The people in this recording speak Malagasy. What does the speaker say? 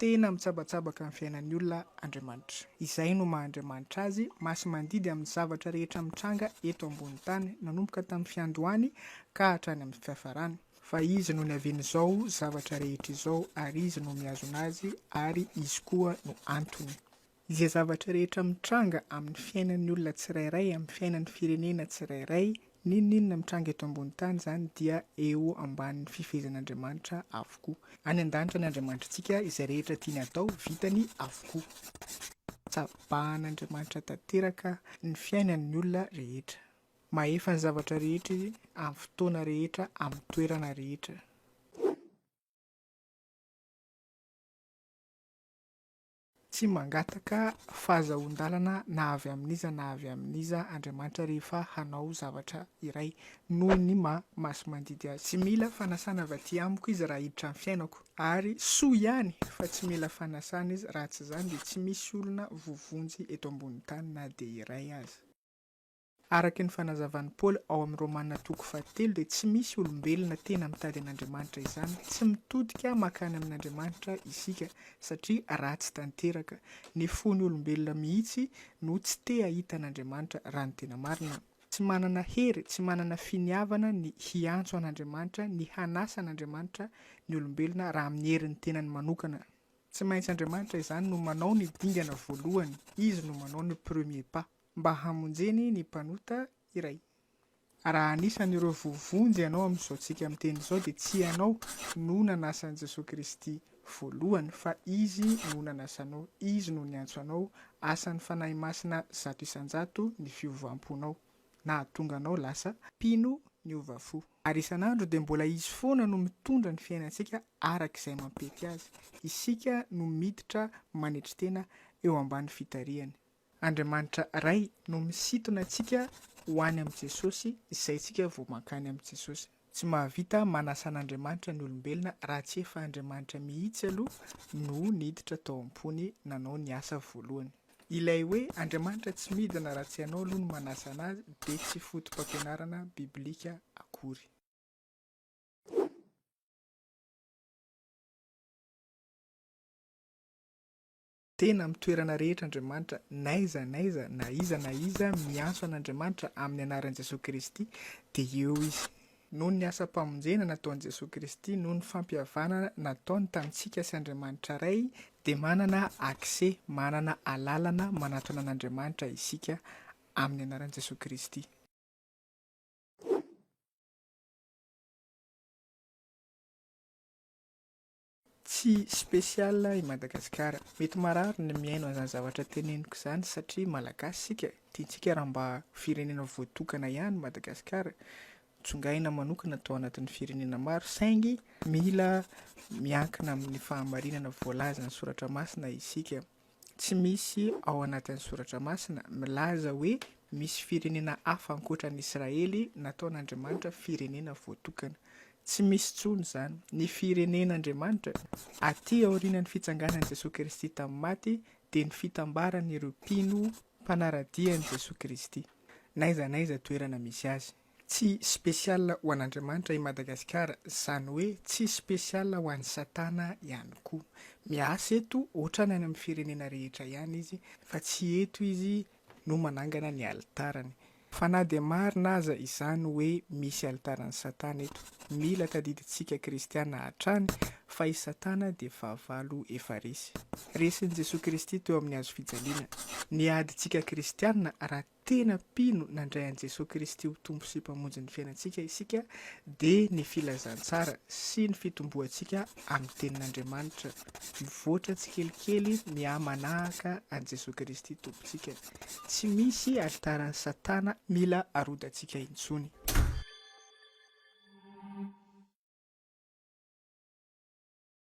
Tena mitsabatsabaka amin'ny fiainan'ny olona Andriamanitra. Izay no maha-Andriamanitra azy, masy mandidy amin'ny zavatra rehetra mitranga eto ambony tany, nanomboka tamin'ny fiandohany ka hatrany amin'ny fiafarany. Fa izy no niaviany izao zavatra rehetra izao, ary izy no mihazona azy, ary izy koa no antony. Izay zavatra rehetra mitranga amin'ny fiainan'ny olona tsirairay, amin'ny fiainan'ny firenena tsirairay, ninona mitranga eto ambony tany zany dia eo ambanin'ny fifezin'Andriamanitra avokoa. Any an-danitra ny Andriamanitrantsika izay rehetra tiany atao vitany avokoa. Tsabahan'Andriamanitra tanteraka ny fiainan'ny olona rehetra. Mahefa ny zavatra rehetra izy amin'ny fotoana rehetra, amin'ny toerana rehetra. Tsy mangataka fahazahoan-dalana na avy amin'iza na avy amin'iza Andriamanitra rehefa hanao zavatra iray noho ny masy mandidy azy. Tsy mila fanasana avy aty amiko izy raha hiditra amin'ny fiainako, ary soa ihany fa tsy mila fanasana izy raha tsy izany dia tsy misy olona vovonjy eto ambony tany na dia iray aza. Araka ny fanazavan'i Paoly ao amin'ny Romanina 7 dia tsy misy olombelona tena mitady an'Andriamanitra izany, tsy mitodika makany amin'Andriamanitra isika satria ratsy tanteraka. Ny fon'ny olombelona mihitsy no tsy te hahita an'Andriamanitra raha ny tena marina. Tsy manana hery, tsy manana finiavana ny hiantso an'Andriamanitra, ny hanasa an'Andriamanitra ny olombelona raha amin'ny heriny tenany manokana. Tsy maintsy Andriamanitra izany no manao ny dingana voalohany, izy no manao ny premier pas mba hamonjeny ny mpanota iray. Raha anisan'ireo vovonjy ianao amin'izao tsika miteny izao dia tsy ianao no nanasan'i Jesosy Kristy voalohany, fa izy no nanasanao, izy no niantso anao, asan'ny fanahy masina 100 isan-jato ny fiovam-ponao, na hahatonga anao lasa mpino ny ovafo. Ary isan'andro dia mbola izy foana no mitondra ny fiainantsika arak'izay mampety azy. Isika no miditra manetry tena eo ambany fitariany. Andriamanitra ray no misintona antsika ho any amin'ny Jesosy, izay tsika vao mankany amin'ny Jesosy. Tsy mahavita manasa an'Andriamanitra ny olombelona raha tsy efa Andriamanitra mihitsy aloha no niditra tao am-pony nanao ny asa voalohany. Ilay hoe Andriamanitra tsy midina raha tsy ianao aloha no manasa anazy dia tsy fotom-pampianarana biblika akory. Tena mitoerana rehetra Andriamanitra, naiza na iza miantso an'Andriamanitra amin'ny anaran'i Jesosy Kristy dia eo izy. Noho ny asa mpamonjena nataon'i Jesosy Kristy, noho ny fampihavanana nataony tamintsika sy Andriamanitra ray, dia manana accès, manana alalana manatona an'Andriamanitra isika amin'ny anaran'i Jesosy Kristy. Tsy spesiala i Madagasikara. Mety marary ny miaino an'izany zavatra teneniko izany satria malagasy sika, tiantsika raha mba firenena voatokana ihany Madagasikara. Tsongaina manokana atao anatin'ny firenena maro, saingy mila miankina amin'ny fahamarinana voalaza ny Soratra Masina isika. Tsy misy ao anatin'ny Soratra Masina milaza hoe misy firenena hafa ankoatran'i Israely nataon'Andriamanitra firenena voatokana. Tsy misy tsony izany. Ny firenen'Andriamanitra aty aorian'ny fitsanganan'i Jesosy Kristy tamin'ny maty dia ny fitambaran'ireo mpino mpanaradian'i Jesosy Kristy. Naiza toerana misy azy. Tsy spesiala ho an'Andriamanitra i Madagasikara, izany hoe tsy spesiala ho an'ny Satana ihany koa. Miasa eto ohatrany any amin'ny firenena rehetra ihany izy, fa tsy eto izy no manangana ny alitarany. Fa na dia marina aza izany hoe misy alitaran'ny Satana eto, mila tadidintsika kristiana hatrany fa i Satana dia fahavalo efa resy. Resin'i Jesosy Kristy teo amin'ny hazo fijaliana. Ny adintsika kristiana raha tena mpino nandray an'i Jesosy Kristy ho tompo sy mpamonjy ny fiainantsika isika dia ny filazantsara sy ny fitomboantsika amin'ny tenin'Andriamanitra. Mivoatra tsikelikely mihamanahaka an'i Jesosy Kristy tompontsika. Tsy misy alitaran'ny Satana mila arodantsika intsony.